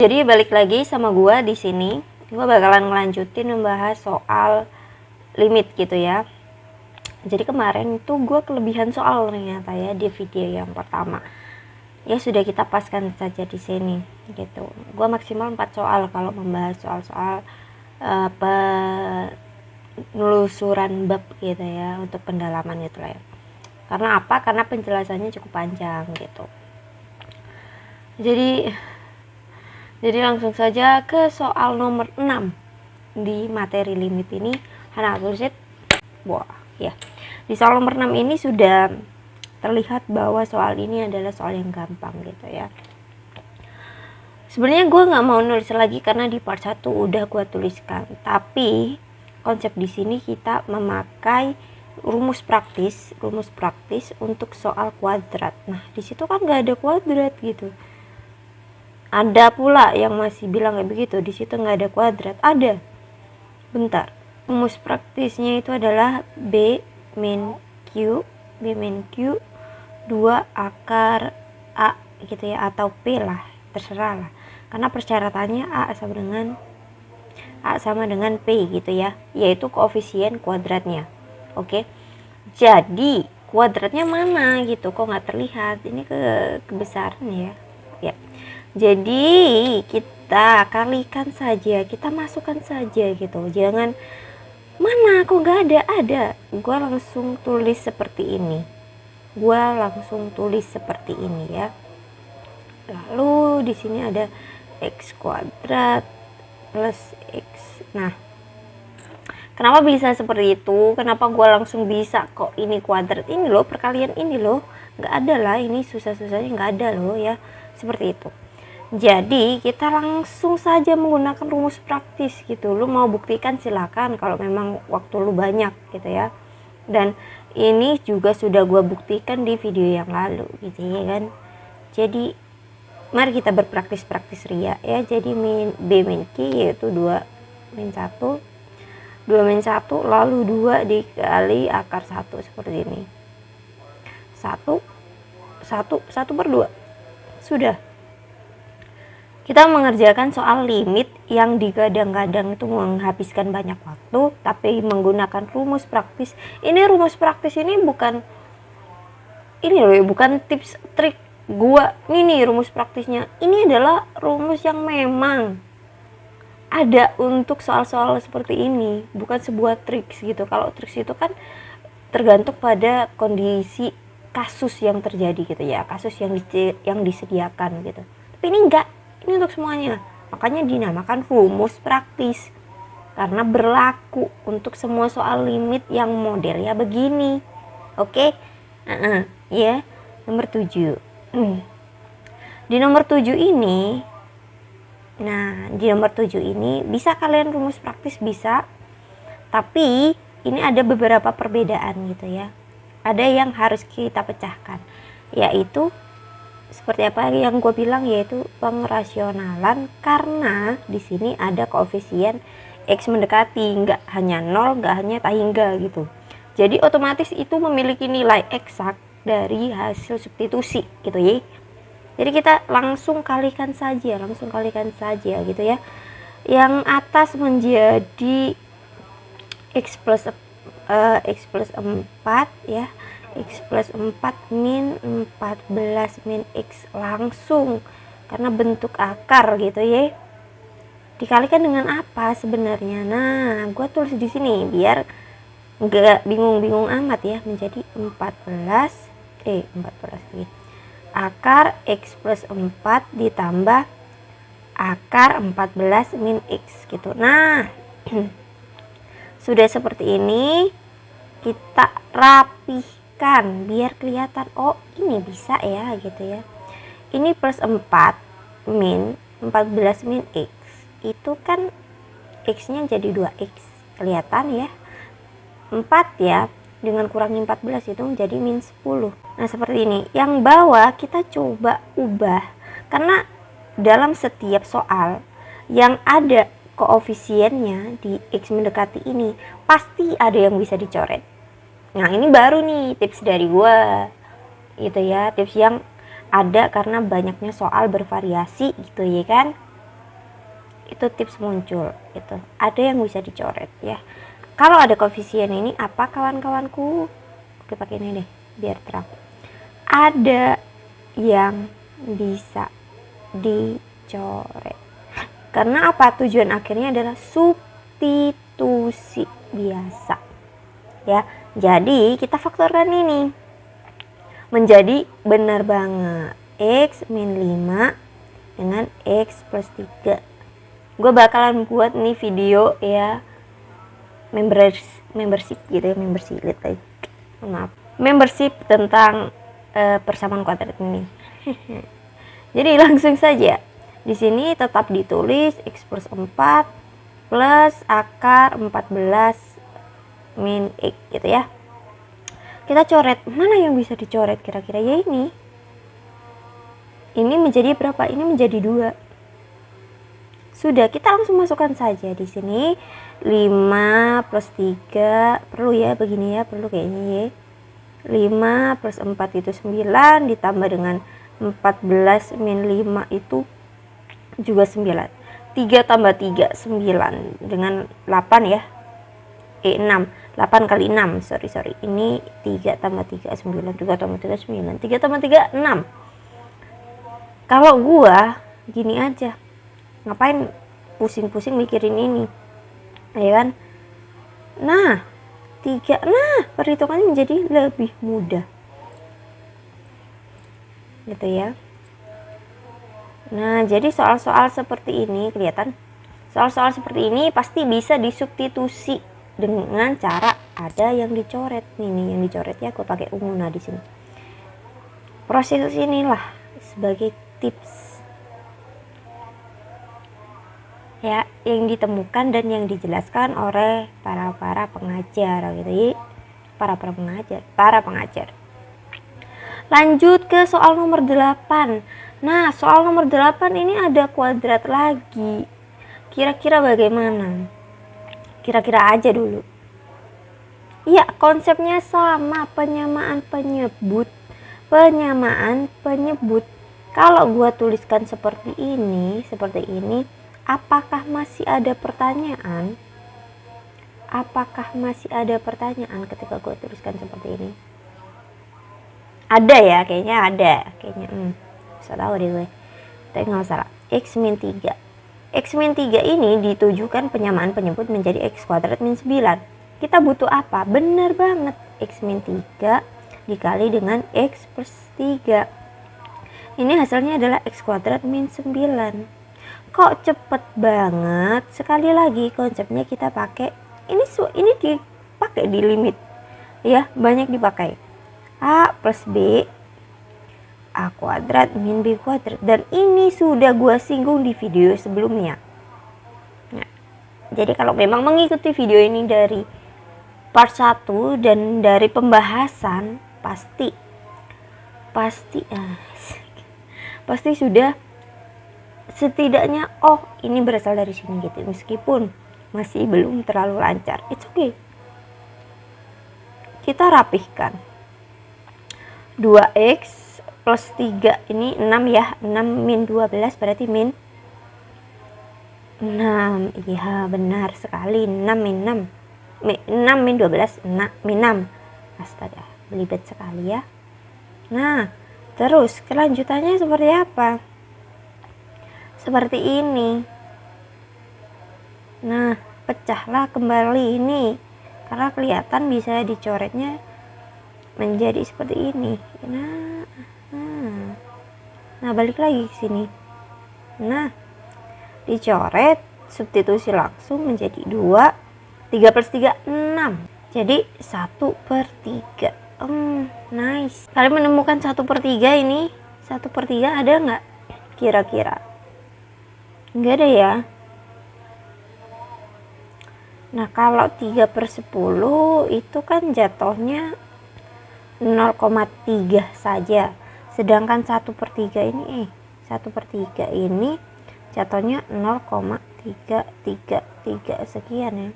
Jadi balik lagi sama gua di sini. Gua bakalan ngelanjutin membahas soal limit gitu ya. Jadi kemarin itu gua kelebihan soal ternyata ya di video yang pertama. Ya sudah kita paskan saja di sini gitu. Gua maksimal 4 soal kalau membahas soal-soal penelusuran bab gitu ya, untuk pendalaman gitu lah ya. Karena apa? Karena penjelasannya cukup panjang gitu. Jadi langsung saja ke soal nomor 6 di materi limit ini. Hana tulisit. Wah, ya. Di soal nomor 6 ini sudah terlihat bahwa soal ini adalah soal yang gampang gitu ya. Sebenarnya gue nggak mau nulis lagi karena di part 1 udah gue tuliskan. Tapi konsep di sini kita memakai rumus praktis untuk soal kuadrat. Nah, di situ kan nggak ada kuadrat gitu. Ada pula yang masih bilang kayak begitu, di situ nggak ada kuadrat. Ada. Bentar. Rumus praktisnya itu adalah B min Q 2 akar A gitu ya, atau P lah, terserah lah. Karena persyaratannya A sama dengan P gitu ya, yaitu koefisien kuadratnya. Oke. Jadi, kuadratnya mana gitu? Kok nggak terlihat? Ini kebesaran ya. Ya. Jadi kita kalikan saja, kita masukkan saja gitu. Jangan mana kok nggak ada. Gua langsung tulis seperti ini. Ya. Lalu di sini ada x kuadrat plus x. Nah, kenapa bisa seperti itu? Kenapa gua langsung bisa kok ini kuadrat ini loh, perkalian ini loh? Nggak ada lah, ini susah-susahnya nggak ada loh ya. Seperti itu. Jadi kita langsung saja menggunakan rumus praktis gitu. Lu mau buktikan silakan kalau memang waktu lu banyak gitu ya. Dan ini juga sudah gue buktikan di video yang lalu gitu ya kan. Jadi mari kita berpraktis ria ya. Jadi B min Q yaitu 2 min 1 lalu 2 dikali akar 1 seperti ini. 1 per 2. Sudah. Kita mengerjakan soal limit yang digadang-gadang itu menghabiskan banyak waktu, tapi menggunakan rumus praktis. Ini rumus praktis ini bukan tips trik gua. Ini rumus praktisnya. Ini adalah rumus yang memang ada untuk soal-soal seperti ini, bukan sebuah trik gitu. Kalau trik itu kan tergantung pada kondisi kasus yang terjadi gitu ya, kasus yang disediakan gitu. Tapi ini enggak. Ini untuk semuanya. Makanya dinamakan rumus praktis. Karena berlaku untuk semua soal limit yang modelnya begini. Oke? Ya. Nomor 7. Di nomor 7 ini, bisa kalian rumus praktis bisa. Tapi ini ada beberapa perbedaan gitu ya. Ada yang harus kita pecahkan, yaitu seperti apa yang gue bilang, yaitu pengrasionalan, karena di sini ada koefisien x mendekati, nggak hanya 0, nggak hanya tahingga gitu. Jadi otomatis itu memiliki nilai eksak dari hasil substitusi gitu ya. Jadi kita langsung kalikan saja gitu ya. Yang atas menjadi x plus 4 ya. X plus 4 min 14 min X langsung, karena bentuk akar gitu ya. Dikalikan dengan apa sebenarnya? Nah, gue tulis di sini biar nggak bingung-bingung amat ya. Menjadi 14 akar X plus 4 ditambah akar 14 min X gitu. Nah, sudah seperti ini, kita rapih biar kelihatan, oh ini bisa ya gitu ya. Ini plus 4 min 14 min X, itu kan X nya jadi 2X, kelihatan ya. 4 ya, dengan kurangi 14 itu menjadi min 10. Nah seperti ini. Yang bawah kita coba ubah, karena dalam setiap soal yang ada koefisiennya di X mendekati ini pasti ada yang bisa dicoret. Nah ini baru nih tips dari gue gitu ya, tips yang ada karena banyaknya soal bervariasi gitu ya kan. itu tips muncul itu ada yang bisa dicoret ya. Kalau ada koefisien ini apa kawan-kawanku, oke pakai ini deh biar terang, ada yang bisa dicoret karena apa, tujuan akhirnya adalah substitusi biasa ya. Jadi kita faktorkan ini menjadi benar banget X min 5 dengan X plus 3. Gue bakalan buat nih video ya, membership gitu ya, maaf, membership tentang persamaan kuadrat ini. Jadi langsung saja di sini tetap ditulis X plus 4 plus akar 14 min X gitu ya. Kita coret, mana yang bisa dicoret kira-kira ya ini menjadi berapa, ini menjadi 2. Sudah, kita langsung masukkan saja di sini 5 plus 3, perlu ya begini ya, perlu kayaknya ya. 5 plus 4 itu 9 ditambah dengan 14 min 5 itu juga 9. 3 tambah 3 9 dengan 8 ya. 6, 8 kali 6, sorry. Ini 3 tambah 3 9, 3 tambah 3 9, 3 tambah 3 6. Kalau gua gini aja, ngapain pusing-pusing mikirin ini ya kan. Nah 3, nah perhitungannya menjadi lebih mudah gitu ya. Nah jadi soal-soal seperti ini kelihatan, soal-soal seperti ini pasti bisa disubstitusi dengan cara ada yang dicoret. Nih yang dicoret ya, aku pakai ungu. Nah di sini proses inilah sebagai tips ya yang ditemukan dan yang dijelaskan oleh para pengajar gitu ya, para pengajar. Lanjut ke soal nomor 8. Nah soal nomor 8 ini ada kuadrat lagi, kira-kira bagaimana? Kira-kira aja dulu ya, konsepnya sama, penyamaan penyebut. Kalau gua tuliskan seperti ini, apakah masih ada pertanyaan? Ketika gue tuliskan seperti ini? Ada ya, kayaknya ada. Bisa tahu deh gue. Tapi nggak masalah. X min 3. X min 3 ini ditujukan penyamaan penyebut menjadi X kuadrat min 9. Kita butuh apa? Bener banget. X min 3 dikali dengan X plus 3. Ini hasilnya adalah X kuadrat min 9. Kok cepet banget? Sekali lagi konsepnya kita pakai ini dipakai di limit ya, banyak dipakai. A plus B A kuadrat min B kuadrat, dan ini sudah gua singgung di video sebelumnya. Nah, jadi kalau memang mengikuti video ini dari part 1 dan dari pembahasan pasti sudah setidaknya ini berasal dari sini gitu, meskipun masih belum terlalu lancar, it's okay. Kita rapihkan 2x plus 3 ini 6 ya, 6 min 12 berarti min 6. Iya benar sekali, 6 min 12 min 6. Astaga, belibet sekali ya. Nah terus kelanjutannya seperti apa? Seperti ini. Nah pecahlah kembali ini, karena kelihatan bisa dicoretnya menjadi seperti ini. Nah balik lagi ke sini. Nah dicoret, substitusi langsung menjadi 2. 3 plus 3 6. Jadi 1/3. Nice. Kalian menemukan 1/3 ini? 1/3 ada nggak kira-kira? Nggak ada ya. Nah kalau 3/10 itu kan jatuhnya 0,3 saja, sedangkan 1/3 ini 1/3 ini jatuhnya 0,333 sekian ya.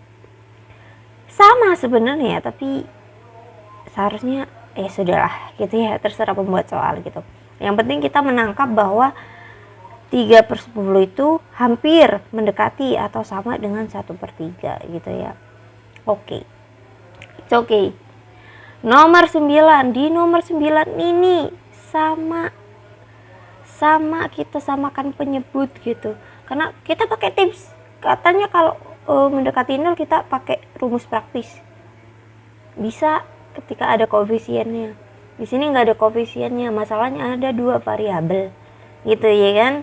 Sama sebenarnya, tapi seharusnya sudahlah gitu ya, terserah pembuat soal gitu. Yang penting kita menangkap bahwa 3/10 itu hampir mendekati atau sama dengan 1/3 gitu ya. Oke. It's okay. Nomor 9, di nomor 9 ini sama kita samakan penyebut gitu. Karena kita pakai tips. Katanya kalau mendekati 0 kita pakai rumus praktis. Bisa ketika ada koefisiennya. Di sini nggak ada koefisiennya, masalahnya ada 2 variabel. Gitu ya kan?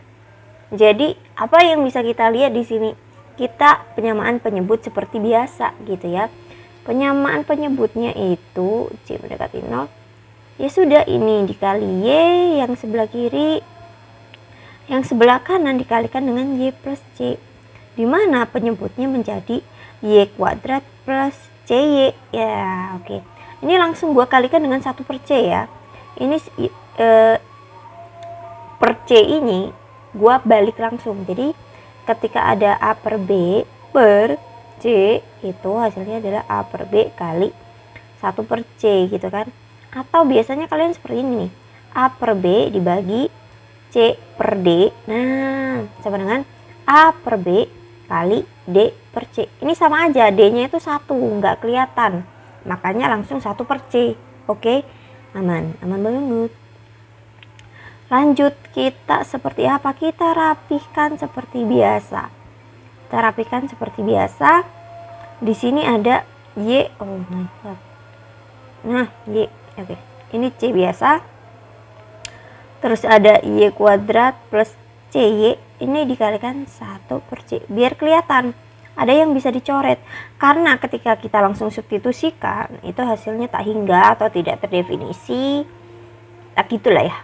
Jadi, apa yang bisa kita lihat di sini? Kita penyamaan penyebut seperti biasa gitu ya. Penyamaan penyebutnya itu C mendekati 0. Ya sudah, ini dikali Y yang sebelah kiri, yang sebelah kanan dikalikan dengan Y plus C, dimana penyebutnya menjadi Y kuadrat plus CY ya. Oke, ini langsung gua kalikan dengan 1/C ya. Ini per C ini gua balik langsung, jadi ketika ada A per B per C itu hasilnya adalah A per B kali 1/C gitu kan. Atau biasanya kalian seperti ini nih, A per B dibagi C per D, nah sama dengan A per B kali D per C. Ini sama aja, D nya itu 1, nggak kelihatan, makanya langsung 1/C. Oke, aman banget. Lanjut, kita seperti apa? Kita rapihkan seperti biasa. Di sini ada Y, oh my god. Nah, Y, oke. Ini C biasa. Terus ada Y kuadrat plus CY, ini dikalikan 1/C. Biar kelihatan, ada yang bisa dicoret. Karena ketika kita langsung substitusikan, itu hasilnya tak hingga atau tidak terdefinisi. Tak gitulah ya.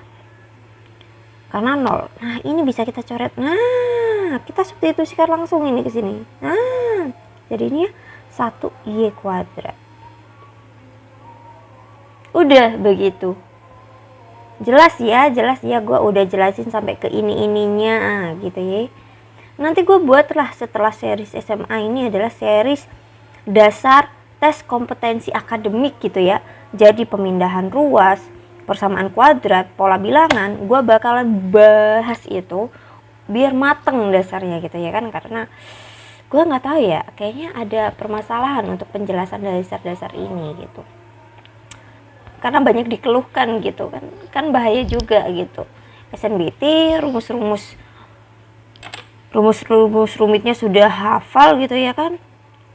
Karena 0. Nah, ini bisa kita coret. Nah, kita substitusikan langsung ini ke sini. Nah, jadinya 1Y kuadrat. Udah begitu. Jelas ya, gue udah jelasin sampai ke ininya gitu ya. Nanti gue buatlah setelah series SMA ini adalah series dasar tes kompetensi akademik gitu ya. Jadi pemindahan ruas, persamaan kuadrat, pola bilangan, gue bakalan bahas itu biar mateng dasarnya gitu ya kan. Karena gue nggak tahu ya, kayaknya ada permasalahan untuk penjelasan dasar-dasar ini gitu. Karena banyak dikeluhkan gitu kan bahaya juga gitu. SNBT rumus rumitnya sudah hafal gitu ya kan,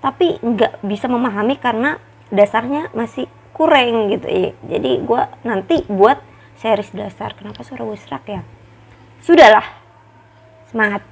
tapi nggak bisa memahami karena dasarnya masih kurang gitu ya. Jadi gue nanti buat series dasar. Kenapa suara gue serak ya? Sudahlah, semangat.